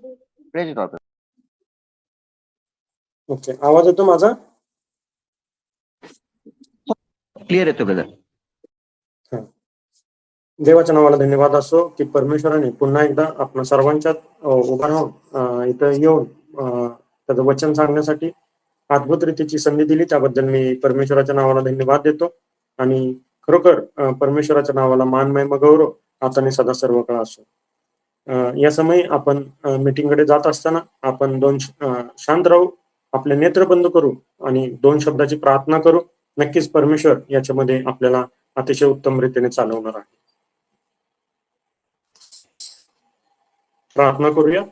Praise Lord. Okay, आवाज येतो माझा? क्लिअर येतो ब्रदर. देवाच्या नावाला धन्यवाद असो की परमेश्वराने पुन्हा एकदा आपण सर्वांच्यात उभा राहून इथं येऊन त्याचं वचन सांगण्यासाठी अद्भुत रीतीची संधी दिली. त्याबद्दल मी परमेश्वराच्या नावाला धन्यवाद देतो. आणि खरोखर परमेश्वराच्या नावाला मान महिमा गौरव आता आणि सदा सर्व काळ असो. या समयी आपण मीटिंगकडे जात असताना आपण शांत राहू, आपले नेत्र बंद करू आणि 2 शब्दाची प्रार्थना करू. नक्कीच परमेश्वर याच्यामध्ये आपल्याला अतिशय उत्तम रीतीने चालवणार आहे. प्रार्थना करूया.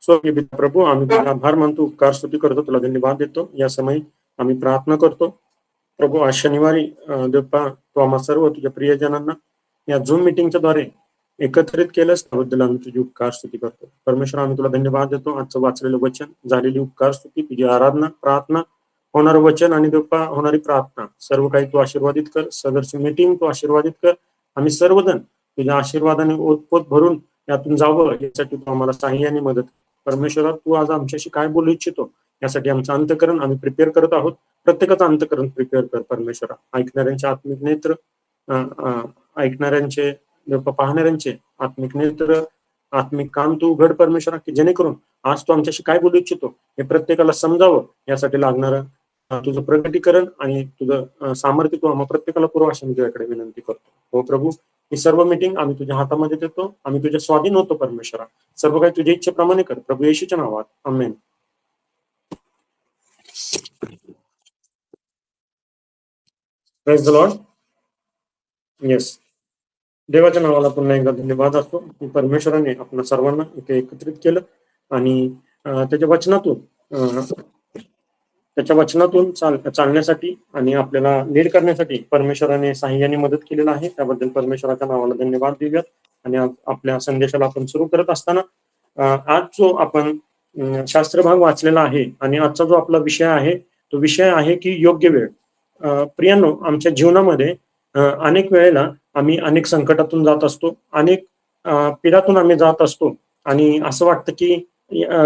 स्वर्गीय पिता प्रभू, आम्ही तुला आभार मानतो, उपकार स्तुती करतो, तुला धन्यवाद देतो. या समयी आम्ही प्रार्थना करतो प्रभू, आज शनिवारी देवपा तू आम्हा सर्व तुझ्या प्रियजनांना या झूम मीटिंगच्या द्वारे एकत्रित केलंस, त्याबद्दल आम्ही तुझी उपकार स्तुती करतो. परमेश्वर, आम्ही तुला धन्यवाद देतो. आजचं वाचलेलं वचन, झालेली उपकार स्तुती, तुझी आराधना, प्रार्थना, होणारं वचन आणि देवपा होणारी प्रार्थना, सर्व काही तू आशीर्वादित कर. सदरची मीटिंग तू आशीर्वादित कर. आम्ही सर्वजण तुझ्या आशीर्वादाने ओतपोत भरून यातून जावं यासाठी तू आम्हाला साहाय्याने मदत. परमेश्वरा, तू आज आमच्याशी काय बोलू इच्छितो यासाठी आमचं अंतकरण आम्ही प्रिपेअर करत आहोत. प्रत्येकाचं अंतकरण प्रिपेअर कर परमेश्वरा. ऐकणाऱ्यांचे आत्मिक नेत्र, ऐकणाऱ्यांचे पाहणाऱ्यांचे आत्मिक नेत्र, आत्मिक कान तू उघड परमेश्वरा, की जेणेकरून आज तू आमच्याशी काय बोलू इच्छितो हे प्रत्येकाला समजावं. यासाठी लागणारं तुझं प्रगटीकरण आणि तुझं सामर्थ्य तू आम्हा प्रत्येकाला पुरव अशी मी तुझ्याकडे विनंती करतो. हो प्रभू, ही सर्व मीटिंग आम्ही तुझ्या हातामध्ये देतो. आम्ही तुझ्या स्वाधीन होतो परमेश्वरा. सर्व काही तुझ्या इच्छेप्रमाणे कर प्रभू येशूच्या नावात, amen. Praise the Lord. Yes, देवाच्या नावाला पुन्हा एकदा धन्यवाद असतो की परमेश्वराने आपण सर्वांना इथे एकत्रित केलं आणि त्याच्या वचनातून चालण्यासाठी आणि आपल्याला लीड करण्यासाठी परमेश्वराने साहाय्याने मदत केलेलं आहे. त्याबद्दल परमेश्वराच्या नावाला धन्यवाद देऊयात. आणि आपल्या संदेशाला आपण सुरू करत असताना आज जो आपण शास्त्रभाग वाचलेला आहे आणि आजचा जो आपला विषय आहे तो विषय आहे की योग्य वेळ. प्रियांनो, आमच्या जीवनामध्ये अनेक वेळेला आम्ही अनेक संकटातून जात असतो, अनेक पिढ्यातून आम्ही जात असतो आणि असं वाटतं की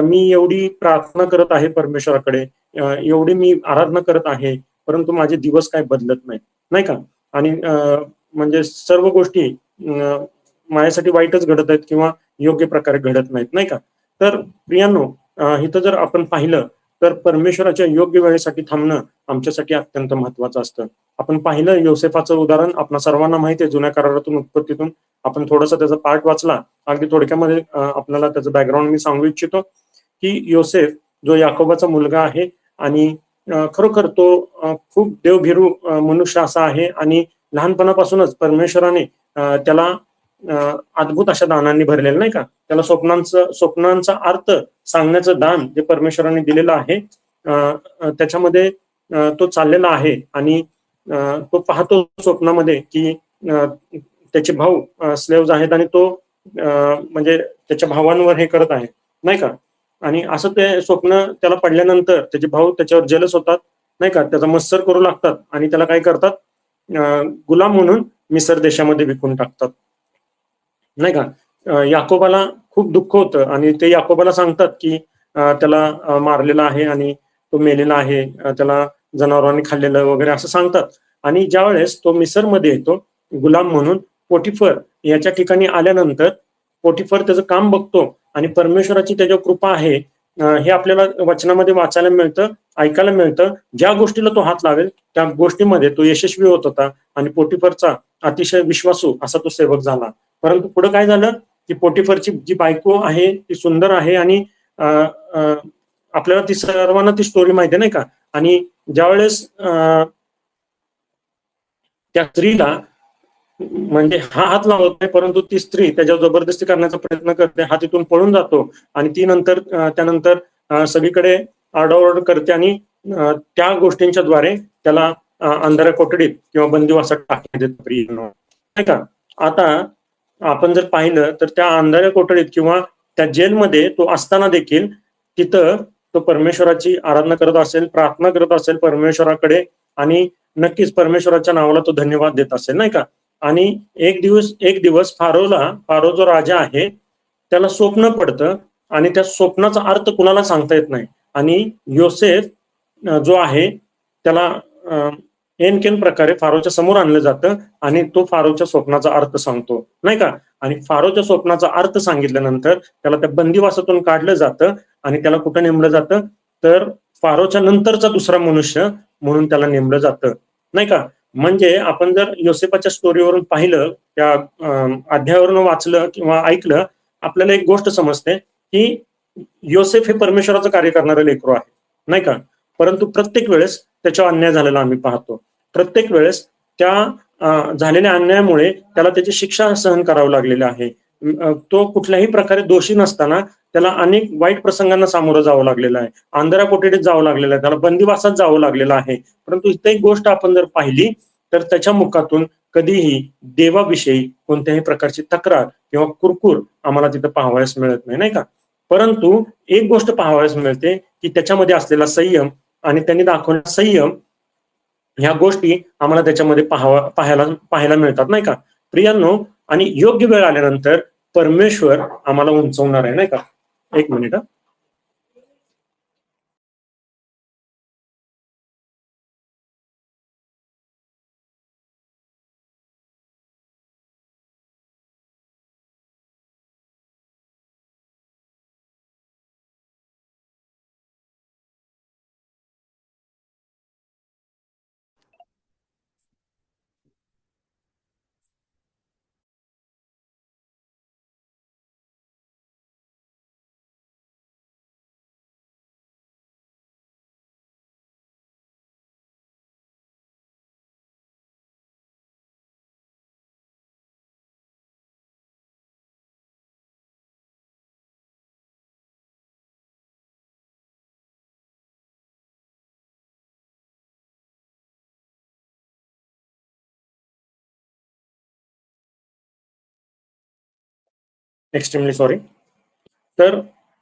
मी एवढी प्रार्थना करत आहे परमेश्वराकडे, एवढी मी आराधना करत आहे, परंतु माझे दिवस काय बदलत नाहीत, नाही का? आणि म्हणजे सर्व गोष्टी माझ्यासाठी वाईटच घडत आहेत किंवा योग्य प्रकारे घडत नाहीत, नाही का? तर प्रियांनो, इथं जर आपण पाहिलं तर परमेश्वराच्या योग्य वेळेसाठी थांबणं आमच्यासाठी अत्यंत महत्वाचं असतं. आपण पाहिलं योसेफाचं उदाहरण आपल्या सर्वांना माहिती आहे, जुन्या करारातून उत्पत्तीतून आपण थोडंसं त्याचा पार्ट वाचला. अगदी थोडक्यामध्ये आपल्याला त्याचं बॅकग्राऊंड मी सांगू इच्छितो की योसेफ जो याकोबाचा मुलगा आहे आणि खरोखर तो खूप देवभिरू मनुष्य असा आहे आणि लहानपणापासूनच परमेश्वराने त्याला अद्भुत अशा दानांनी भरलेलं, नाही का? त्याला स्वप्नांचा अर्थ सांगण्याचं दान जे परमेश्वराने दिलेलं आहे त्याच्यामध्ये तो चाललेला आहे आणि तो पाहतो स्वप्नामध्ये की त्याचे भाऊ स्लेव्ज आहेत आणि तो म्हणजे त्याच्या भावांवर हे करत आहे, नाही का? आणि असं ते स्वप्न त्याला पडल्यानंतर त्याचे भाऊ त्याच्यावर जेलस होतात, नाही का? त्याचा मत्सर करू लागतात आणि त्याला काय करतात, गुलाम म्हणून मिसर देशामध्ये विकून टाकतात, नाही का? याकोबाला खूप दुःख होतं आणि ते याकोबाला सांगतात की त्याला मारलेला आहे आणि तो मेलेला आहे, त्याला जनावरांनी खाल्लेलं वगैरे असं सांगतात. आणि ज्या वेळेस तो मिसरमध्ये येतो गुलाम म्हणून, पोटिफर याच्या ठिकाणी आल्यानंतर पोटिफर त्याचं काम बघतो आणि परमेश्वराची त्याच्यावर कृपा आहे हे आपल्याला वचनामध्ये वाचायला मिळतं, ऐकायला मिळतं. ज्या गोष्टीला तो हात लावेल त्या गोष्टीमध्ये तो यशस्वी होत होता आणि पोटिफरचा अतिशय विश्वासू असा तो सेवक झाला. परंतु पुढे काय झालं की पोटिफरची जी बायको आहे ती सुंदर आहे आणि आपल्याला ती सर्वांना ती स्टोरी माहिती आहे, नाही का? आणि ज्यावेळेस त्या स्त्रीला म्हणजे हा हात लावत नाही, परंतु ती स्त्री त्याच्यावर जबरदस्ती करण्याचा प्रयत्न करते, हा तिथून पळून जातो आणि ती त्यानंतर सगळीकडे आरडाओरड करते आणि त्या गोष्टींच्या द्वारे त्याला अंधाऱ्या कोठडीत किंवा बंदिवासात टाकण्यात येतं, नाही का? आता आपण जर पाहिलं तर त्या अंधाऱ्या कोठडीत किंवा त्या जेलमध्ये तो असताना देखील तिथं तो परमेश्वराची आराधना करत असेल, प्रार्थना करत असेल परमेश्वराकडे आणि नक्कीच परमेश्वराच्या नावाला तो धन्यवाद देत असेल, नाही का? आणि एक दिवस फारो जो राजा आहे त्याला स्वप्न पडतं आणि त्या स्वप्नाचा अर्थ कुणाला सांगता येत नाही. आणि योसेफ जो आहे त्याला एन प्रकारे फारोच्या समोर आणलं जातं आणि तो फारोच्या स्वप्नाचा अर्थ सांगतो, नाही का. आणि फारोच्या स्वप्नाचा अर्थ सांगितल्यानंतर त्याला त्या बंदिवासातून काढलं जातं आणि त्याला कुठं नेमलं जातं, तर फारोच्या नंतरचा दुसरा मनुष्य म्हणून त्याला नेमलं जातं, नाही का. म्हणजे आपण जर योसेफाच्या स्टोरीवरून पाहिलं, त्या अध्यायावरून वाचलं किंवा ऐकलं, आपल्याला एक गोष्ट समजते की योसेफ हे परमेश्वराचं कार्य करणारं लेकरू आहे, नाही का. परंतु प्रत्येक वेळेस त्याच्यावर अन्याय झालेला आम्ही पाहतो. प्रत्येक वेळेस त्या झालेल्या अन्यायामुळे त्याला त्याची शिक्षा सहन करावी लागलेली आहे. तो कुठल्याही प्रकारे दोषी नसताना त्याला अनेक वाईट प्रसंगांना सामोरं जावं लागलेलं आहे. अंधाऱ्या कोठडीत जावं लागलेलं आहे, त्याला बंदिवासात जावं लागलेलं आहे. परंतु इथे एक गोष्ट आपण जर पाहिली तर त्याच्या मुखातून कधीही देवाविषयी कोणत्याही प्रकारची तक्रार किंवा कुरकुर आम्हाला तिथं पाहावयास मिळत नाही, नाही का. परंतु एक गोष्ट पाहावयास मिळते की त्याच्यामध्ये असलेला संयम आणि त्यांनी दाखवलेला संयम, ह्या गोष्टी आम्हाला त्याच्यामध्ये पाहायला मिळतात, नाही का प्रियांनो. आणि योग्य वेळ आल्यानंतर परमेश्वर आम्हाला उंचवणार आहे, नाही का. एक मिनिट. Extremely sorry. तर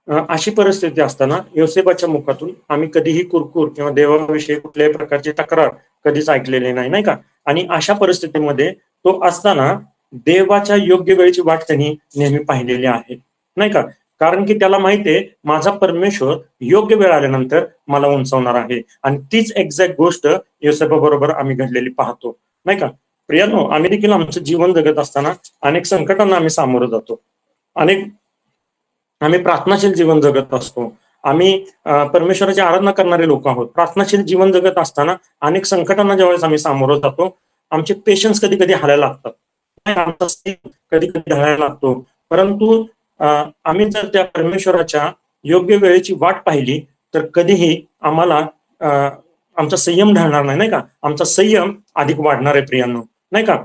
अशी परिस्थिती असताना योसेफाच्या मुखातून आम्ही कधीही कुरकुर किंवा देवाविषयी कुठल्याही प्रकारची तक्रार कधीच ऐकलेली नाही, नाही का. आणि अशा परिस्थितीमध्ये तो असताना देवाच्या योग्य वेळेची वाट त्यांनी नेहमी पाहिलेली आहे, नाही का. कारण की त्याला माहितीये माझा परमेश्वर योग्य वेळ आल्यानंतर मला उंचवणार आहे. आणि तीच एक्झॅक्ट गोष्ट योसेफाबरोबर आम्ही घडलेली पाहतो, नाही का. प्रियांनो, आम्ही देखील आमचं जीवन जगत असताना अनेक संकटांना आम्ही सामोरं जातो. आम्ही प्रार्थनाशील जीवन जगत असतो. आम्ही परमेश्वराची आराधना करणारे लोक आहोत. प्रार्थनाशील जीवन जगत असताना अनेक संकटांना ज्यावेळेस आम्ही सामोरं जातो, आमचे पेशन्स कधी कधी हलायला लागतात, आमचा कधी कधी ढळायला लागतो. परंतु आम्ही जर त्या परमेश्वराच्या योग्य वेळेची वाट पाहिली तर कधीही आम्हाला आमचा संयम ढळणार नाही, नाही का. आमचा संयम अधिक वाढणार आहे प्रियांनो, नाही का.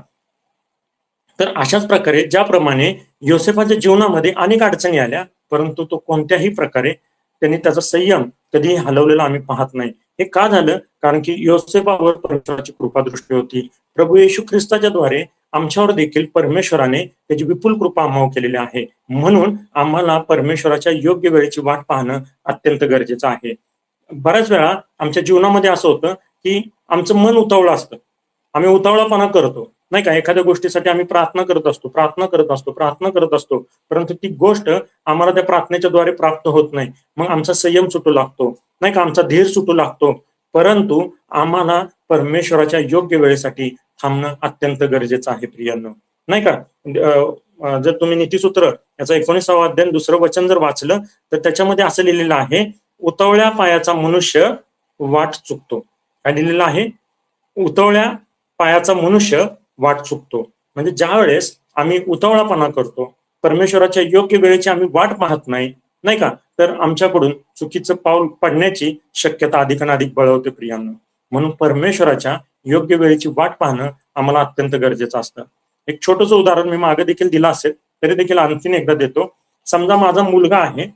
तर अशाच प्रकारे ज्याप्रमाणे योसेफाच्या जीवनामध्ये अनेक अडचणी आल्या, परंतु तो कोणत्याही प्रकारे त्यांनी त्याचा संयम कधी हलवलेला आम्ही पाहत नाही. हे का झालं? कारण की योसेफावर परमेश्वराची कृपादृष्टी होती. प्रभू येशू ख्रिस्ताच्या द्वारे आमच्यावर देखील परमेश्वराने त्याची विपुल कृपा आम्हाला केलेली आहे. म्हणून आम्हाला परमेश्वराच्या योग्य वेळेची वाट पाहणं अत्यंत गरजेचं आहे. बऱ्याच वेळा आमच्या जीवनामध्ये असं होतं की आमचं मन उतावळं असतं, आम्ही उतावळापणा करतो, नाही का. एखाद्या गोष्टीसाठी आम्ही प्रार्थना करत असतो, परंतु ती गोष्ट आम्हाला त्या प्रार्थनेच्या द्वारे प्राप्त होत नाही. मग आमचा संयम सुटू लागतो, नाही का, आमचा धीर सुटू लागतो. परंतु आम्हाला परमेश्वराच्या योग्य वेळेसाठी थांबणं अत्यंत गरजेचं आहे प्रियांनो, नाही का. जर तुम्ही नीतिसूत्र याचा 19वा अध्याय 2रं वचन जर वाचलं तर त्याच्यामध्ये असं लिहिलेलं आहे, उतावळ्या पायाचा मनुष्य वाट चुकतो. काय लिहिलेलं आहे? उतावळ्या पायाचा मनुष्य वाट चुकतो. म्हणजे ज्या वेळेस आम्ही उतावळापणा करतो, परमेश्वराच्या योग्य वेळेची आम्ही वाट पाहत नाही, नाही का, तर आमच्याकडून चुकीचं पाऊल पडण्याची शक्यता अधिक आणि अधिक बळवते प्रियांनो. म्हणून परमेश्वराच्या योग्य वेळेची वाट पाहणं आम्हाला अत्यंत गरजेचं असतं. एक छोटंसं उदाहरण मी मागे देखील दिलं असेल तरी देखील आणखीन एकदा देतो. समजा माझा मुलगा आहे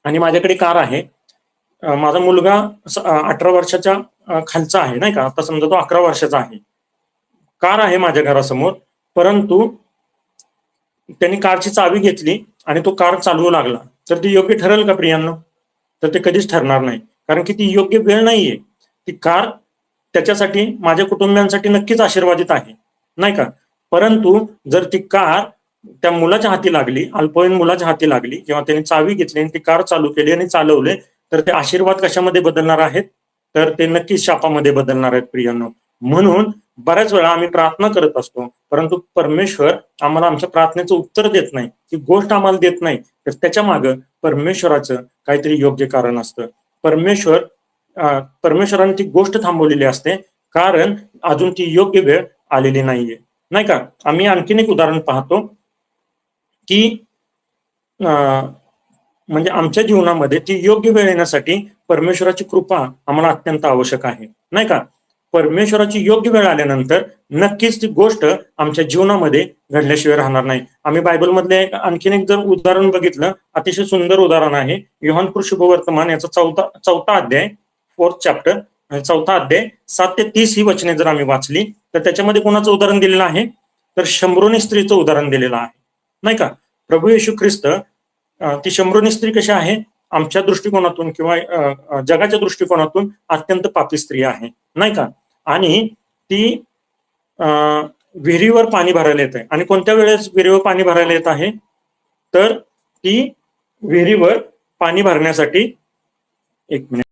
आणि माझ्याकडे कार आहे. माझा मुलगा 18 वर्षाच्या खालचा आहे, नाही का. आता समजा तो 11 वर्षाचा आहे. कार आहे माझ्या घरासमोर, परंतु त्यांनी कारची चावी घेतली आणि तो कार चालवू लागला, तर ती योग्य ठरेल का प्रियांनो? तर ते कधीच ठरणार नाही, कारण की ती योग्य वेळ नाहीये. ती कार त्याच्यासाठी, माझ्या कुटुंबियांसाठी नक्कीच आशीर्वादित आहे, नाही का. परंतु जर ती कार त्या मुलाच्या हाती लागली, अल्पवयीन मुलाच्या हाती लागली, किंवा त्याने चावी घेतली आणि ती कार चालू केली आणि चालवले, तर ते आशीर्वाद कशामध्ये बदलणार आहेत? तर ते नक्कीच शापामध्ये बदलणार आहेत प्रियांनो. म्हणून बऱ्याच वेळा आम्ही प्रार्थना करत असतो, परंतु परमेश्वर आम्हाला आमच्या प्रार्थनेचं उत्तर देत नाही, ती गोष्ट आम्हाला देत नाही, तर त्याच्या मागं परमेश्वराचं काहीतरी योग्य कारण असतं. परमेश्वराने ती गोष्ट थांबवलेली असते, कारण अजून ती योग्य वेळ आलेली नाहीये, नाही का? आम्ही आणखीन एक उदाहरण पाहतो की म्हणजे आमच्या जीवनामध्ये ती योग्य वेळ येण्यासाठी परमेश्वराची कृपा आम्हाला अत्यंत आवश्यक आहे, नाही का? परमेश्वराची योग्य वेळ आल्यानंतर नक्कीच ती गोष्ट आमच्या जीवनामध्ये घडल्याशिवाय राहणार नाही. आम्ही बायबलमधले आणखीन एक जर उदाहरण बघितलं, अतिशय सुंदर उदाहरण आहे. योहान शुभवर्तमान याचा चौथा अध्याय, 4th चॅप्टर, 4था अध्याय 7 ते 30 ही वचने जर आम्ही वाचली, तर त्याच्यामध्ये कोणाचं उदाहरण दिलेलं आहे? तर शंभरोनी स्त्रीचं उदाहरण दिलेलं आहे, नाही का? प्रभू येशू ख्रिस्त, ती शंभरोनी स्त्री कशी आहे? आमच्या दृष्टिकोनातून किंवा जगाच्या दृष्टिकोनातून अत्यंत पापी स्त्री आहे, नाही का? आणि ती विहिरीवर पाणी भरायला येत आहे. आणि कोणत्या वेळेस विहिरीवर पाणी भरायला येत आहे? तर ती विहिरीवर पाणी भरण्यासाठी, एक मिनिट,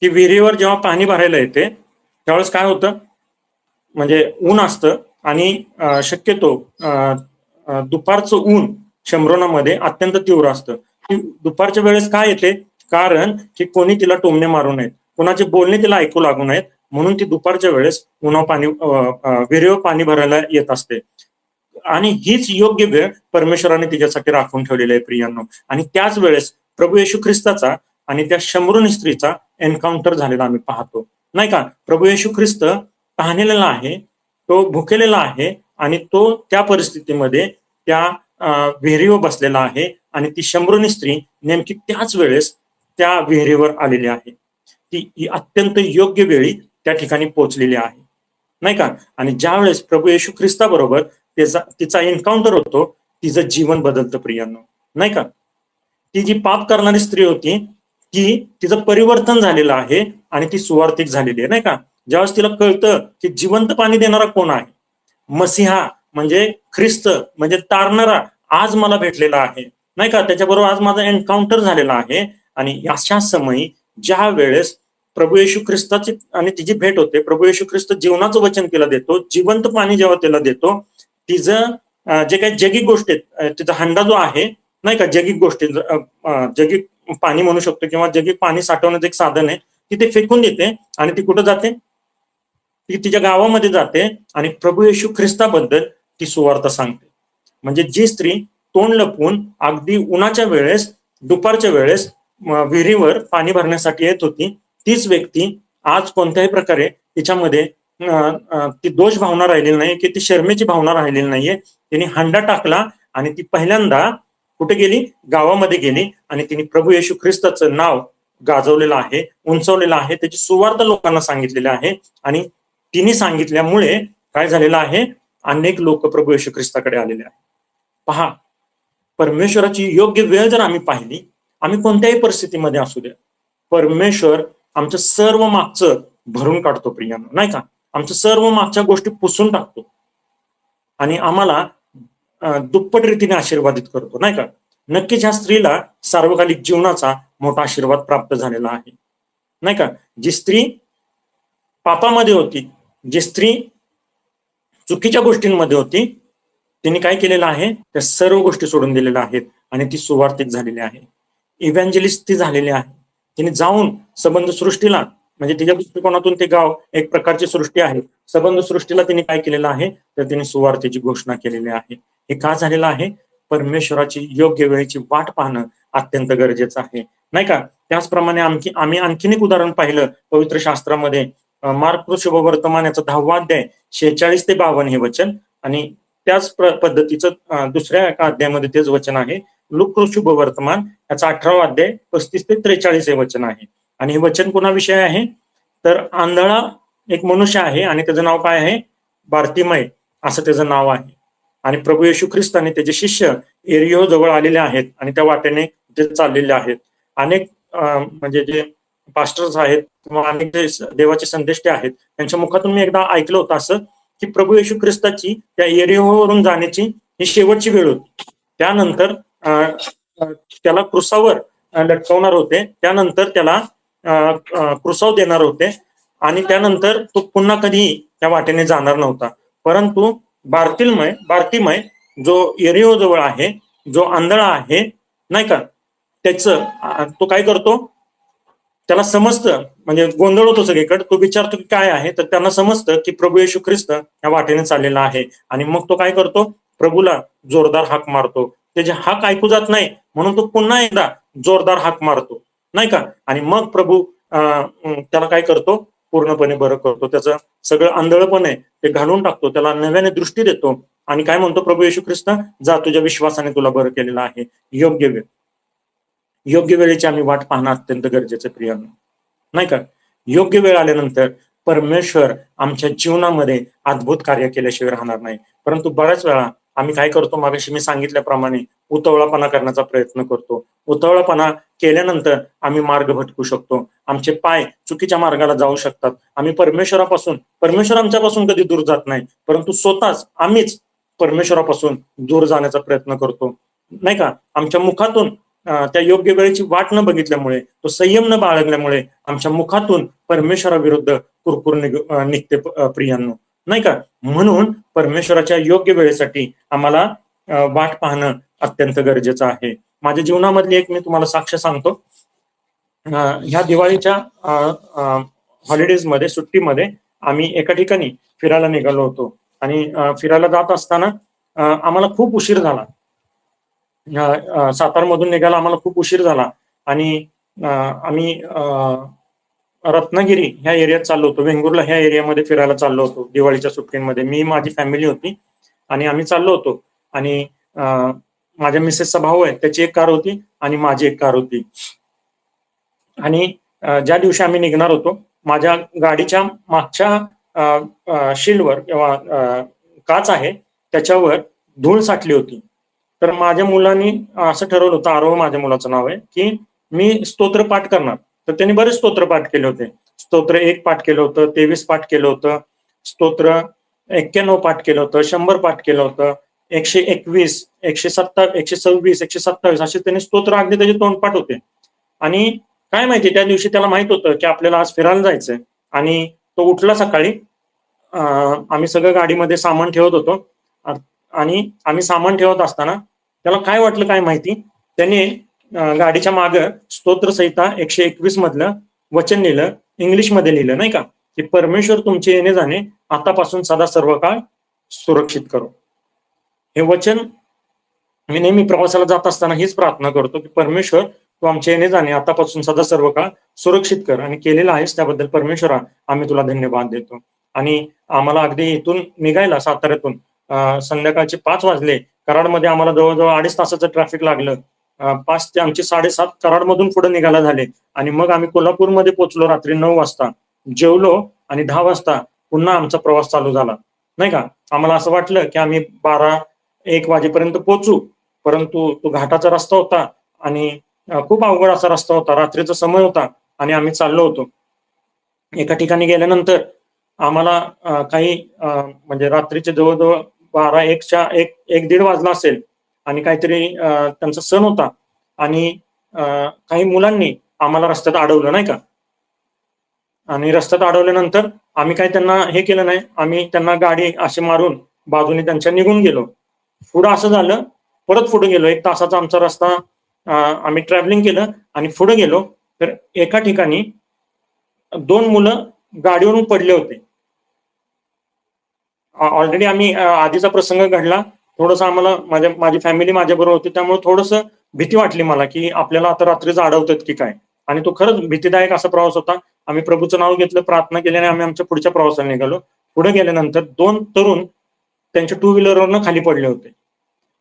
ती विहिरीवर जेव्हा पाणी भरायला येते त्यावेळेस काय होतं? म्हणजे ऊन असतं, आणि शक्यतो दुपारचं ऊन शंभरोनामध्ये अत्यंत तीव्र असतं. ती दुपारच्या वेळेस काय येते? कारण की कोणी तिला टोमणे मारू नयेत, कोणाचे बोलणे तिला ऐकू लागू नयेत, म्हणून ती दुपारच्या वेळेस विहिरीवर पाणी भरायला येत असते. आणि हीच योग्य वेळ परमेश्वराने तिच्यासाठी राखून ठेवलेली आहे प्रियांनो. आणि त्याच वेळेस प्रभू येशू ख्रिस्ताचा आणि त्या शंभरोनी स्त्रीचा एन्काउंटर झालेला आम्ही पाहतो, नाही का? प्रभू येशू ख्रिस्त तहानलेला आहे, तो भुकेलेला आहे, आणि तो त्या परिस्थितीमध्ये त्या विहिरीवर बसलेला आहे, आणि ती शंभरोनी स्त्री नेमकी त्याच वेळेस त्या विहिरीवर आलेली आहे. ती अत्यंत योग्य वेळी त्या ठिकाणी पोहोचलेली आहे, नाही का? आणि ज्या वेळेस प्रभू येशू ख्रिस्ताबरोबर तिचा एन्काउंटर होतो, तिचं जीवन बदलतं प्रियांनो, नाही का? ती जी पाप करणारी स्त्री होती, तिचं परिवर्तन झालेलं आहे आणि ती सुवार्थिक झालेली आहे, नाही का? ज्यावेळेस तिला कळतं की जिवंत पाणी देणारा कोण आहे, मसीहा म्हणजे ख्रिस्त म्हणजे तारणारा आज मला भेटलेला आहे, नाही का? त्याच्याबरोबर आज माझा एन्काउंटर झालेला आहे. आणि अशा समयी ज्या वेळेस प्रभू येशू ख्रिस्ताची आणि तिची भेट होते, प्रभू येशू ख्रिस्त जीवनाचं वचन तिला देतो, जिवंत पाणी जेव्हा तिला देतो, तिचं जे काही जगिक गोष्टी आहेत, तिचा हंडा जो आहे, नाही का, जगिक गोष्टी, जगिक पाणी म्हणू शकतो, किंवा जगिक पाणी साठवण्याचं एक साधन आहे, ती ते फेकून देते आणि ती कुठं जाते? ती तिच्या गावामध्ये जाते आणि प्रभू येशू ख्रिस्ताबद्दल ती सुवार्थ सांगते. म्हणजे जी स्त्री तोंड लपवून अगदी उन्हाच्या वेळेस, दुपारच्या वेळेस विहिरीवर पाणी भरण्यासाठी येत होती, तीच व्यक्ती आज कोणत्याही प्रकारे तिच्यामध्ये ती दोष भावना राहिलेली नाही, की ती शर्मेची भावना राहिलेली नाहीये. तिने हंडा टाकला आणि ती पहिल्यांदा कुठे गेली? गावामध्ये गेली, आणि तिने प्रभू येशू ख्रिस्ताचं नाव गाजवलेलं आहे, उंचवलेलं आहे, त्याची सुवार्थ लोकांना सांगितलेली आहे. आणि तिने सांगितल्यामुळे काय झालेलं आहे? अनेक लोक प्रभू येशू ख्रिस्ताकडे आलेले आहेत. पहा, परमेश्वराची योग्य वेळ जर आम्ही पाहिली, आम्ही कोणत्याही परिस्थितीमध्ये असू द्या, परमेश्वर आमचं सर्व मागचं भरून काढतो प्रियांनो, नाही का? आमच्या सर्व मागच्या गोष्टी पुसून टाकतो आणि आम्हाला दुप्पट रीतीने आशीर्वादित करतो, नाही का? नक्कीच ह्या स्त्रीला सार्वकालिक जीवनाचा मोठा आशीर्वाद प्राप्त झालेला आहे, नाही का? जी स्त्री पापामध्ये होती, जी स्त्री चुकीच्या गोष्टींमध्ये होती, तिने काय केलेलं आहे? त्या सर्व गोष्टी सोडून दिलेल्या आहेत आणि ती सुवार्थिक झालेली आहे, इव्हॅन्जलिस्ट ती झालेली आहे. तिने जाऊन संबंध सृष्टीला, म्हणजे तिच्या दृष्टिकोनातून ते गाव एक प्रकारची सृष्टी आहे, संबंध सृष्टीला तिने काय केलेलं आहे? तर तिने सुवार्थेची घोषणा केलेली आहे. हे का झालेलं आहे? परमेश्वराची योग्य वेळेची वाट पाहणं अत्यंत गरजेचं आहे, नाही का? त्याचप्रमाणे आम्ही आणखीन एक उदाहरण पाहिलं पवित्र शास्त्रामध्ये, मार्क शुभवर्तमान याचा 10वा अध्याय 46 ते 52 हे वचन, आणि त्याच पद्धतीचं दुसऱ्या एका अध्यायामध्ये तेच वचन आहे. लूक शुभवर्तमान याचा 18वा अध्याय 35 ते 43 हे वचन आहे. आणि हे वचन कोणाविषयी आहे? तर आंधळा एक मनुष्य आहे आणि त्याचं नाव काय आहे? बार्तिमय असं त्याचं नाव आहे. आणि प्रभू येशू ख्रिस्त आणि त्याचे शिष्य एरियो जवळ आलेले आहेत आणि त्या वाटेने ते चाललेले आहेत. अनेक म्हणजे जे पास्टर्स आहेत किंवा अनेक जे देवाचे संदेष्टे आहेत त्यांच्या मुखातून मी एकदा ऐकलं होतं असं की प्रभू येशू ख्रिस्ताची त्या एरियोवरून जाण्याची ही शेवटची वेळ होती. त्यानंतर त्याला क्रुसावर लटकवणार होते, त्यानंतर त्याला क्रुसाव देणार होते आणि त्यानंतर तो पुन्हा कधीही त्या वाटेने जाणार नव्हता. परंतु बार्तिमय जो एरियो जवळ आहे, जो आंधळा आहे नाही का, तो काय करतो, त्याला समजतं, म्हणजे गोंधळ होतो सगळीकडे. तो विचारतो की काय आहे, तर त्यांना समजतं की प्रभू येशू ख्रिस्त या वाटेने चाललेला आहे. आणि मग तो काय करतो, प्रभूला जोरदार हाक मारतो. त्याची हाक ऐकू जात नाही म्हणून तो पुन्हा एकदा जोरदार हाक मारतो नाही का. आणि मग प्रभू त्याला काय करतो, पूर्णपणे बरं करतो. त्याचं सगळं आंधळपण आहे ते घालून टाकतो, त्याला नव्याने दृष्टी देतो आणि काय म्हणतो प्रभू येशू ख्रिस्त, जा, तुझ्या विश्वासाने तुला बरं केलेलं आहे. योग्य वेळेची आम्ही वाट पाहणं अत्यंत गरजेचं प्रियांनो नाही का. योग्य वेळ आल्यानंतर परमेश्वर आमच्या जीवनामध्ये अद्भुत कार्य केल्याशिवाय राहणार नाही. परंतु बऱ्याच वेळा आम्ही काय करतो, मागाशी मी सांगितल्याप्रमाणे उतावळापणा करण्याचा प्रयत्न करतो. उतावळापणा केल्यानंतर आम्ही मार्ग भटकू शकतो, आमचे पाय चुकीच्या मार्गाला जाऊ शकतात. आम्ही परमेश्वर आमच्यापासून कधी दूर जात नाही, परंतु स्वतःच आम्हीच परमेश्वरापासून दूर जाण्याचा प्रयत्न करतो नाही का. आमच्या मुखातून त्या योग्य वेळेची वाट न बघितल्यामुळे, तो संयम न बाळगल्यामुळे आमच्या मुखातून परमेश्वराविरुद्ध कुरकुर निघते प्रियांनो नाही का. म्हणून परमेश्वराच्या योग्य वेळेसाठी आम्हाला वाट पाहणं अत्यंत गरजेचं आहे. माझ्या जीवनामधली एक मी तुम्हाला साक्ष सांगतो. ह्या दिवाळीच्या हॉलिडेज मध्ये, सुट्टीमध्ये आम्ही एका ठिकाणी फिरायला निघालो होतो आणि फिरायला जात असताना आम्हाला खूप उशीर झाला. सातारमधून निघायला आम्हाला खूप उशीर झाला आणि आम्ही रत्नागिरी ह्या एरियात चाललो होतो, वेंगुर्ला ह्या एरियामध्ये फिरायला चाललो होतो दिवाळीच्या सुट्टीमध्ये. मी, माझी फॅमिली होती आणि आम्ही चाललो होतो. आणि माझ्या मिसेसचा भाऊ आहे, त्याची एक कार होती आणि माझी एक कार होती. आणि ज्या दिवशी आम्ही निघणार होतो, माझ्या गाडीच्या मागच्या शील्डवर किंवा काच आहे त्याच्यावर धूळ साठली होती. तर माझ्या मुलांनी असं ठरवलं होतं, आरोह माझ्या मुलाचं नाव आहे, की मी स्तोत्र पाठ करणार. तर त्यांनी बरेच स्तोत्र पाठ केले होते. स्तोत्र 1 पाठ केलं होतं, 23 पाठ केलं होतं, स्तोत्र 91 पाठ केलं होतं, 100 पाठ केलं होतं, 121, 126, 127 असे त्यांनी स्तोत्र अगदी त्याचे तोंडपाठ होते. आणि काय माहिती, त्या दिवशी त्याला माहित होतं की आपल्याला आज फिरायला जायचंय. आणि तो उठला सकाळी, आम्ही सगळं गाडीमध्ये सामान ठेवत होतो आणि आम्ही सामान ठेवत असताना त्याला काय वाटलं काय माहिती, त्याने गाडीच्या मागं स्तोत्रसंहिता 121 मधलं वचन लिहिलं, इंग्लिशमध्ये लिहिलं नाही का, की परमेश्वर तुमचे येणे जाणे आतापासून सदा सर्व काळ सुरक्षित करो. हे वचन मी नेहमी प्रवासाला जात असताना हीच प्रार्थना करतो की परमेश्वर तू आमचे येणे जाणे आतापासून सदा सर्व काळ सुरक्षित कर. आणि केलेलं आहेस त्याबद्दल परमेश्वरा आम्ही तुला धन्यवाद देतो. आणि आम्हाला अगदी इथून निघायला साताऱ्यातून संध्याकाळचे 5 वाजले. कराडमध्ये आम्हाला जवळजवळ 2.5 तासाचं ट्रॅफिक लागलं. 5 ते आमचे 7:30 कराडमधून पुढे निघायला झाले. आणि मग आम्ही कोल्हापूरमध्ये पोहोचलो रात्री 9 वाजता, जेवलो आणि 10 वाजता पुन्हा आमचा प्रवास चालू झाला नाही का. आम्हाला असं वाटलं की आम्ही 12-1 वाजेपर्यंत पोहोचू, परंतु तो घाटाचा रस्ता होता आणि खूप अवघड असा रस्ता होता, रात्रीचा समय होता आणि आम्ही चाललो होतो. एका ठिकाणी गेल्यानंतर आम्हाला काही म्हणजे रात्रीचे जवळजवळ 12-1च्या 1-1:30 वाजला असेल आणि काहीतरी त्यांचा सण होता. आणि काही मुलांनी आम्हाला रस्त्यात अडवलं नाही का. आणि रस्त्यात अडवल्यानंतर आम्ही काही त्यांना हे केलं नाही, आम्ही त्यांना गाडी अशी मारून बाजूने त्यांच्या निघून गेलो. पुढं असं झालं, परत पुढे गेलो, 1 तासाचा आमचा रस्ता आम्ही ट्रॅव्हलिंग केलं आणि पुढे गेलो तर एका ठिकाणी 2 मुलं गाडीवरून पडले होते. ऑलरेडी आम्ही आधीचा प्रसंग घडला, थोडंसं आम्हाला माझी फॅमिली माझ्याबरोबर होती, त्यामुळे थोडंसं भीती वाटली मला की आपल्याला आता रात्रीच अडवतात की काय. आणि तो खरंच भीतीदायक असा प्रवास होता. आम्ही प्रभूचं नाव घेतलं, प्रार्थना केल्याने आम्ही आमच्या पुढच्या प्रवासाला निघालो. पुढे गेल्यानंतर 2 तरुण त्यांच्या 2 व्हीलरवरनं खाली पडले होते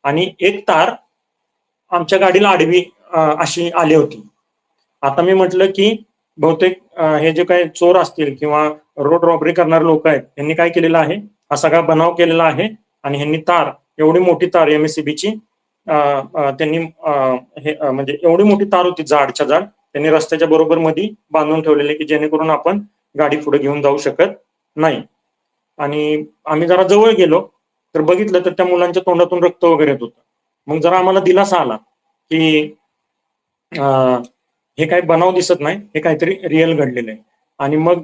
आणि एक तार आमच्या गाडीला आडवी अशी आली होती. आता मी म्हटलं की बहुतेक हे जे काही चोर असतील किंवा रोड रॉबरी करणारे लोक आहेत यांनी काय केलेलं आहे, हा सगळा बनाव केलेला आहे आणि ह्यांनी तार, एवढी मोठी तार एमएससीबीची त्यांनी म्हणजे एवढी मोठी तार होती जाडच्या जाड, त्यांनी रस्त्याच्या बरोबर मध्ये बांधून ठेवलेले की जेणेकरून आपण गाडी पुढे घेऊन जाऊ शकत नाही. आणि आम्ही जरा जवळ गेलो तर बघितलं तर त्या मुलांच्या तोंडातून रक्त वगैरे येत होतं. मग जरा आम्हाला दिलासा आला की हे काही बनाव दिसत नाही, हे काहीतरी रिअल घडलेलं आहे. आणि मग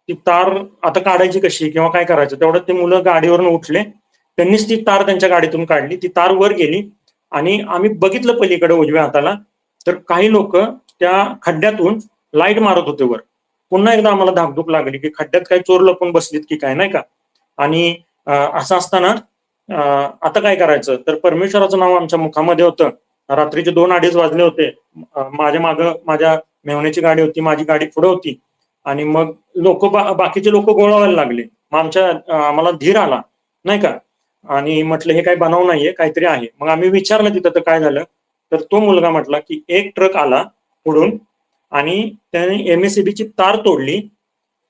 ती तार आता काढायची कशी किंवा काय करायचं, तेवढं ते मुलं गाडीवरून उठले, त्यांनीच ती तार त्यांच्या गाडीतून काढली, ती तार वर गेली आणि आम्ही बघितलं पलीकडे उजव्या हाताला तर काही लोक त्या खड्ड्यातून लाईट मारत होते वर. पुन्हा एकदा आम्हाला धाकधूक लागली की खड्ड्यात काही चोर लपून बसलीत की काय, नाही का. आणि असं असताना आता काय करायचं, तर परमेश्वराचं नाव आमच्या मुखामध्ये होतं. रात्रीचे 2-2:30 वाजले होते. माझ्या मागं माझ्या मेव्हण्याची गाडी होती, माझी गाडी पुढे होती आणि मग बाकीचे लोक गोळा व्हायला लागले. मग आम्हाला धीर आला, नाही का. आणि म्हटलं हे काही बनाव नाहीये, काहीतरी आहे. मग आम्ही विचारलं तिथं तर काय झालं, तर तो मुलगा म्हटला की एक ट्रक आला पुढून आणि त्याने एमएससीबीची तार तोडली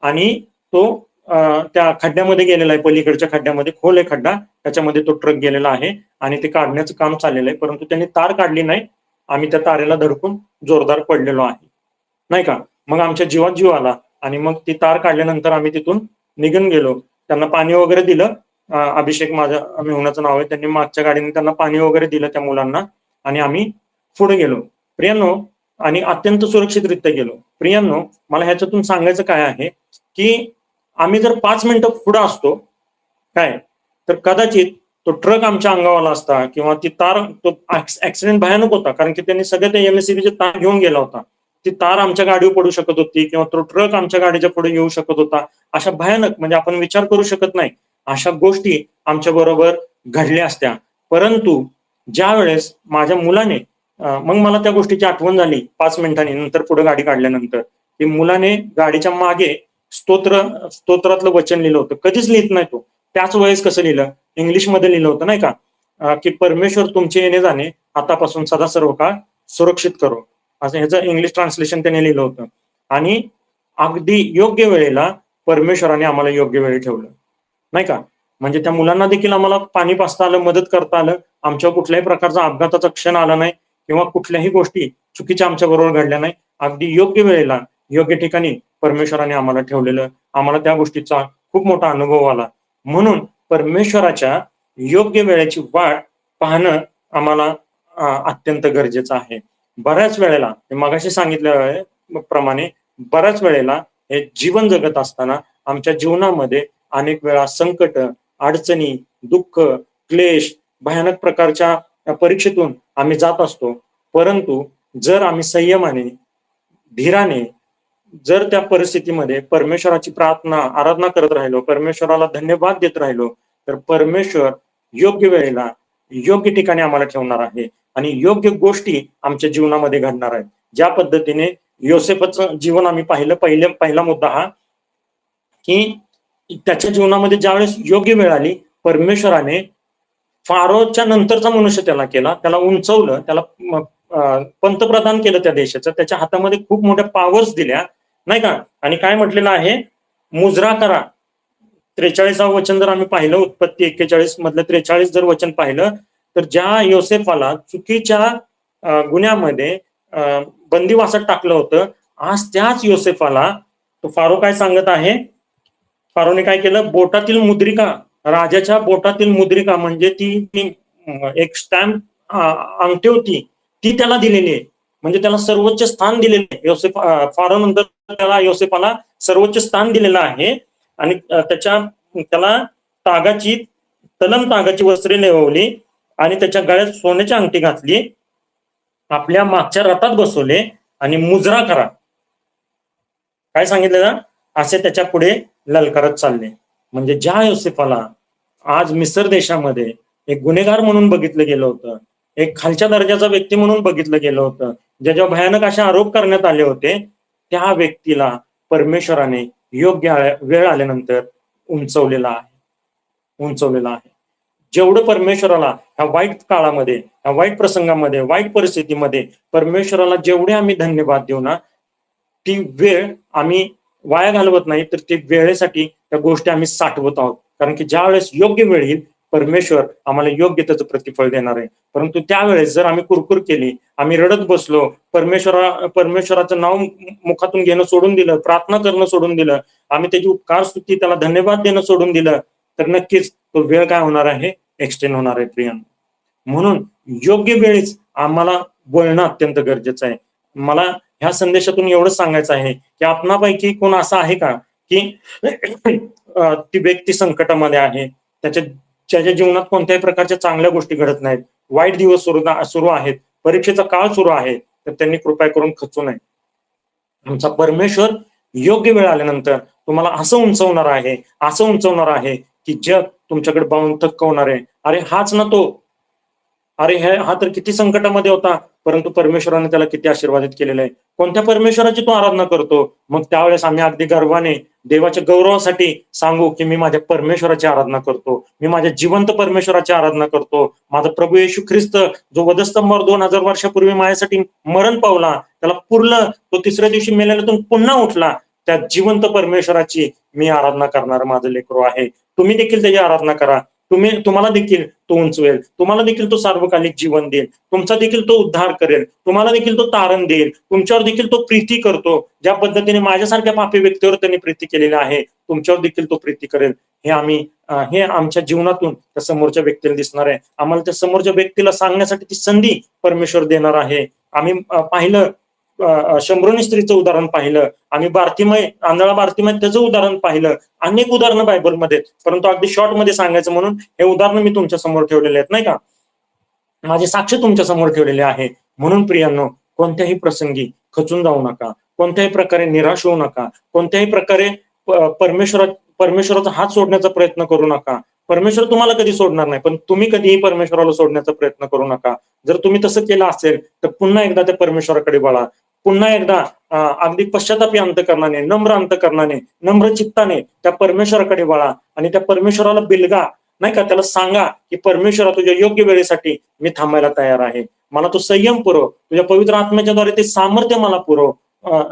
आणि तो त्या खड्ड्यामध्ये गेलेला आहे, पलीकडच्या खड्ड्यामध्ये, खोल आहे खड्डा, त्याच्यामध्ये तो ट्रक गेलेला आहे आणि ते काढण्याचं काम चाललेलं आहे, परंतु त्यांनी तार काढली नाही. आम्ही त्या तारेला धडकून जोरदार पडलेलो आहे, नाही का. मग आमच्या जीवात जीव आला आणि मग ती तार काढल्यानंतर आम्ही तिथून निघून गेलो. त्यांना पाणी वगैरे दिलं. अभिषेक माझ्या मेहुणाचं नाव आहे, त्यांनी मागच्या गाडीने त्यांना पाणी वगैरे दिलं त्या मुलांना आणि आम्ही पुढे गेलो प्रियांनो, आणि अत्यंत सुरक्षितरित्या गेलो. प्रियांनो, मला ह्याच्यातून सांगायचं काय आहे की आम्ही जर 5 मिनिटं पुढे असतो काय, तर कदाचित तो ट्रक आमच्या अंगावाला असता किंवा ती तार, तो ऍक्सिडेंट भयानक होता कारण की त्यांनी सगळे ते एमएससीबीचे तार घेऊन गेला होता. ती तार आमच्या गाडीवर पडू शकत होती किंवा तो ट्रक आमच्या गाडीच्या पुढे येऊ शकत होता. अशा भयानक, म्हणजे आपण विचार करू शकत नाही अशा गोष्टी आमच्या बरोबर घडल्या असत्या. परंतु ज्या वेळेस माझ्या मुलाने, मग मला त्या गोष्टीची आठवण झाली 5 मिनिटांनी नंतर पुढे गाडी काढल्यानंतर, की मुलाने गाडीच्या मागे स्तोत्रातलं वचन लिहिलं होतं. कधीच लिहित नाही तो, त्याच वेळेस कसं लिहिलं, इंग्लिशमध्ये लिहिलं होतं, नाही का, की परमेश्वर तुमचे येणे जाणे आतापासून सदा सर्व काळ सुरक्षित करो, असं ह्याचं इंग्लिश ट्रान्सलेशन त्याने लिहिलं होतं. आणि अगदी योग्य वेळेला परमेश्वराने आम्हाला योग्य वेळी ठेवलं, नाही का. म्हणजे त्या मुलांना देखील आम्हाला पाणी पाजता आलं, मदत करता आलं, आमच्या कुठल्याही प्रकारचा अपघाताचा क्षण आला नाही किंवा कुठल्याही गोष्टी चुकीच्या आमच्या बरोबर घडल्या नाही. अगदी योग्य वेळेला योग्य ठिकाणी परमेश्वराने आम्हाला ठेवलेलं, आम्हाला त्या गोष्टीचा खूप मोठा अनुभव आला. म्हणून परमेश्वराच्या योग्य वेळेची वाट पाहणं आम्हाला अत्यंत गरजेचं आहे. बऱ्याच वेळेला मगाशी सांगितल्याप्रमाणे बऱ्याच वेळेला हे जीवन जगत असताना आमच्या जीवनामध्ये अनेक वेळा संकट, अडचणी, दुःख, क्लेश, भयानक प्रकारच्या परीक्षेतून आम्ही जात असतो. परंतु जर आम्ही संयमाने, धीराने जर त्या परिस्थितीमध्ये परमेश्वराची प्रार्थना, आराधना करत राहिलो, परमेश्वराला धन्यवाद देत राहिलो, तर परमेश्वर योग्य वेळेला योग्य ठिकाणी आम्हाला ठेवणार आहे आणि योग्य गोष्टी आमच्या जीवनामध्ये घडणार आहेत. ज्या पद्धतीने योसेफचं जीवन आम्ही पाहिलं, पहिला मुद्दा हा की त्याच्या जीवनामध्ये ज्यावेळेस योग्य वेळ आली, परमेश्वराने फारोच्या नंतरचा मनुष्य त्याला केला, त्याला उंचवलं, त्याला पंतप्रधान केलं त्या देशाचं, त्याच्या हातामध्ये खूप मोठ्या पॉवर्स दिल्या, नाही का. आणि काय म्हटलेलं आहे, मुजरा करा. 43 वचन जर आम्ही पाहिलं, उत्पत्ती 41 मधलं 43 जर वचन पाहिलं, तर ज्या योसेफाला चुकीच्या गुन्ह्यामध्ये बंदिवासात टाकलं होतं, आज त्याच योसेफाला तो फारो काय सांगत आहे, फारोने काय केलं, बोटातील मुद्रिका, राजाच्या बोटातील मुद्रिका म्हणजे ती एक स्टॅम्प अंगठी होती, ती त्याला दिलेली आहे. म्हणजे त्याला सर्वोच्च स्थान दिलेले योसेफ, फारो नंतर त्याला योसेफाला सर्वोच्च स्थान दिलेलं आहे. आणि त्याला तलम तागाची वस्त्रे नेवली आणि त्याच्या गळ्यात सोन्याची अंगठी घातली, आपल्या मागच्या रथात बसवले आणि मुजरा करा काय सांगितलं, असे त्याच्या पुढे ललकारत चालले. म्हणजे ज्या योसेफाला आज मिसर देशामध्ये एक गुन्हेगार म्हणून बघितलं गेलं होतं, एक खालच्या दर्जाचा व्यक्ती म्हणून बघितलं गेलं होतं, ज्याच्यावर भयानक असे आरोप करण्यात आले होते, त्या व्यक्तीला परमेश्वराने योग्य वेळ आल्यानंतर उंचवलेला आहे. जेवढं परमेश्वराला ह्या वाईट काळामध्ये, ह्या वाईट प्रसंगामध्ये, वाईट परिस्थितीमध्ये परमेश्वराला जेवढे आम्ही धन्यवाद देऊ ना, ती वेळ आम्ही वाया घालवत नाही, तर ते वेळेसाठी त्या गोष्टी आम्ही साठवत आहोत. कारण की ज्या वेळेस योग्य वेळ येईल परमेश्वर आम्हाला योग्य त्याचं प्रतिफळ देणार आहे. परंतु त्यावेळेस जर आम्ही कुरकुर केली, आम्ही रडत बसलो, परमेश्वराचं नाव मुखातून घेणं सोडून दिलं, प्रार्थना करणं सोडून दिलं, आम्ही त्याची उपकार स्तुती त्याला धन्यवाद देणं सोडून दिलं, तर नक्कीच तो वेळ काय होणार आहे, एक्सटेंड होणार आहे प्रियांनो. म्हणून योग्य वेळीच आम्हाला बोलणं अत्यंत गरजेचं आहे. मला ह्या संदेशातून एवढंच सांगायचं आहे की आपणापैकी कोण असा आहे का की ती व्यक्ती संकटामध्ये आहे, त्याच्या जीवनात कोणत्याही प्रकारच्या चांगल्या गोष्टी घडत नाहीत, वाईट दिवस सुरू आहेत, परीक्षेचा काळ सुरू आहे, तर त्यांनी कृपया करून खचू नये. आमचा परमेश्वर योग्य वेळ आल्यानंतर तुम्हाला असं उंचवणार आहे की जग तुमच्याकडे पाहून थक्क होणार आहे. अरे हाच ना तो, अरे हा तर किती संकटामध्ये होता, परंतु परमेश्वराने त्याला किती आशीर्वादित केलेलं आहे. कोणत्या परमेश्वराची तो आराधना करतो? मग त्यावेळेस आम्ही अगदी गर्वाने देवाच्या गौरवासाठी सांगू की मी माझ्या परमेश्वराची आराधना करतो, मी माझ्या जिवंत परमेश्वराची आराधना करतो. माझा प्रभू येशू ख्रिस्त जो वधस्तंभावर 2000 वर्षापूर्वी माझ्यासाठी मरण पावला, त्याला पुरलं, तो तिसऱ्या दिवशी मेलेल्यातून पुन्हा उठला, त्या जिवंत परमेश्वराची मी आराधना करणार माझं लेकरू आहे. तुम्ही देखील त्याची आराधना करा. तुम्हाला देखील तो उंचवेल, तुम्हाला देखील तो सार्वकालिक जीवन देईल, तुमचा देखील तो उद्धार करेल, तुम्हाला देखील तो तारण देईल, तुमच्यावर देखील तो प्रीती करतो. ज्या पद्धतीने माझ्यासारख्या पापी व्यक्तीवर त्यांनी प्रीती केलेली आहे, तुमच्यावर देखील तो प्रीती करेल. हे आमच्या जीवनातून त्या समोरच्या व्यक्तीला दिसणार आहे. आम्हाला त्या समोरच्या व्यक्तीला सांगण्यासाठी ती संधी परमेश्वर देणार आहे. आम्ही पाहिलं, शंभरोनी स्त्रीचं उदाहरण पाहिलं, आम्ही आंधळा बारतिमय त्याचं उदाहरण पाहिलं, अनेक उदाहरणं बायबलमध्ये, परंतु अगदी शॉर्ट मध्ये सांगायचं म्हणून हे उदाहरणं मी तुमच्या समोर ठेवलेले आहेत, नाही का, माझे साक्ष तुमच्या समोर ठेवलेले आहे. म्हणून प्रियांनो, कोणत्याही प्रसंगी खचून जाऊ नका, कोणत्याही प्रकारे निराश होऊ नका, कोणत्याही प्रकारे परमेश्वराचा हात सोडण्याचा प्रयत्न करू नका. परमेश्वर तुम्हाला कधी सोडणार नाही, पण तुम्ही कधीही परमेश्वराला सोडण्याचा प्रयत्न करू नका. जर तुम्ही तसं केलं असेल तर पुन्हा एकदा त्या परमेश्वराकडे वळा, पुन्हा एकदा अगदी पश्चातापी अंतकरणाने, नम्र अंतकरणाने, नम्र चित्ताने त्या परमेश्वराकडे वळा आणि त्या परमेश्वराला बिलगा, नाही का, त्याला सांगा की परमेश्वरा तुझ्या योग्य वेळेसाठी मी थांबायला तयार आहे. मला तो संयम पुरव, तुझ्या पवित्र आत्म्याच्या द्वारे ते सामर्थ्य मला पुरव,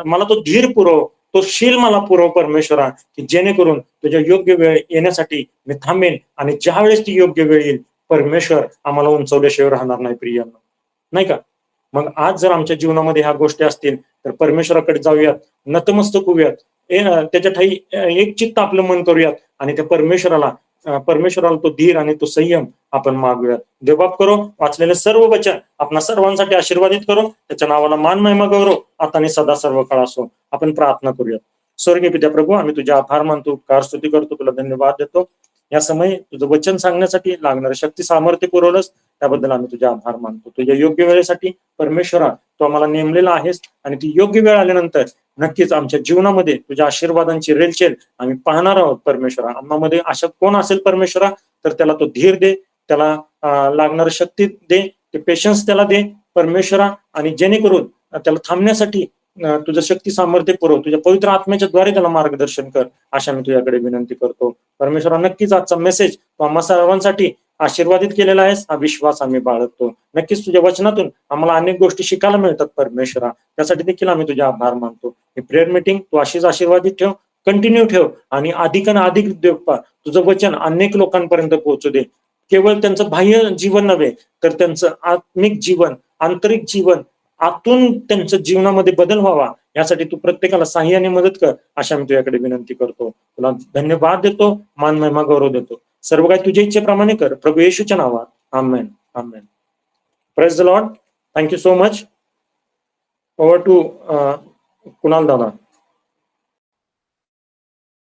मला तो धीर पुरव, तो शील मला पुरव परमेश्वरा, की जेणेकरून तुझ्या योग्य वेळ येण्यासाठी मी थांबेन. आणि ज्या वेळेस ती योग्य वेळ येईल परमेश्वर आम्हाला उंचवल्याशिवाय राहणार नाही प्रियांनो, नाही का. मग आज जर आमच्या जीवनामध्ये ह्या गोष्टी असतील तर परमेश्वराकडे जाऊयात, नतमस्तक होऊयात, त्याच्या ठाई एक चित्त आपलं मन करूयात आणि त्या परमेश्वराला तो धीर आणि तो संयम आपण मागूयात. देवबाप करो वाचलेले सर्व वचन आपणा सर्वांसाठी आशीर्वादित करो, त्याच्या नावाला मान महिमा गौरव आता आणि सदा सर्व काळ असो. आपण प्रार्थना करूयात. स्वर्गीय पित्या प्रभू, आम्ही तुझे आभार मानतो, उपकार स्तुती करतो, तुला धन्यवाद देतो. या समय तुझं वचन सांगण्यासाठी लागणारं शक्ती सामर्थ्य पुरवलंस, त्याबद्दल आम्ही तुझे आभार मानतो. तुझ्या योग्य वेळेसाठी परमेश्वरा तू आम्हाला नेमलेला आहेस आणि ती योग्य वेळ आल्यानंतर नक्कीच आमच्या जीवनामध्ये तुझ्या आशीर्वादांची रेलचेल आम्ही पाहणार आहोत. परमेश्वरा, आम्हामध्ये अशा कोण असेल परमेश्वरा तर त्याला तो धीर दे, त्याला लागणारी शक्ती दे, ते पेशन्स त्याला दे परमेश्वरा, आणि जेणेकरून त्याला थांबण्यासाठी तुझं शक्ती सामर्थ्य पुरव, तुझ्या पवित्र आत्म्याच्या द्वारे त्याला मार्गदर्शन कर, अशा मी तुझ्याकडे विनंती करतो. परमेश्वरा, नक्कीच आजचा मेसेज तू आम्हा सर्वांसाठी आशीर्वादित केलेला आहेस हा विश्वास आम्ही बाळगतो. नक्कीच तुझ्या वचनातून आम्हाला अनेक गोष्टी शिकायला मिळतात परमेश्वरा, त्यासाठी देखील आम्ही तुझे आभार मानतो. ही प्रेयर मीटिंग तू अशीच आशीर्वादित ठेव, कंटिन्यू ठेव, आणि अधिकाने अधिक देवपा तुझं वचन अनेक लोकांपर्यंत पोहोचू दे. केवळ त्यांचं बाह्य जीवन नव्हे तर त्यांचं आत्मिक जीवन, आंतरिक जीवन, आतून त्यांच्या जीवनामध्ये बदल व्हावा, यासाठी तू प्रत्येकाला साह्याने मदत कर, अशा मी तुझ्याकडे विनंती करतो. तुला धन्यवाद देतो, मान महिमा गौरव देतो. सर्व काही तुझ्या इच्छेप्रमाणे कर, प्रभू येशूच्या नावात. Amen, amen. Praise the Lord. Thank you so much. Over to Kunal दादा.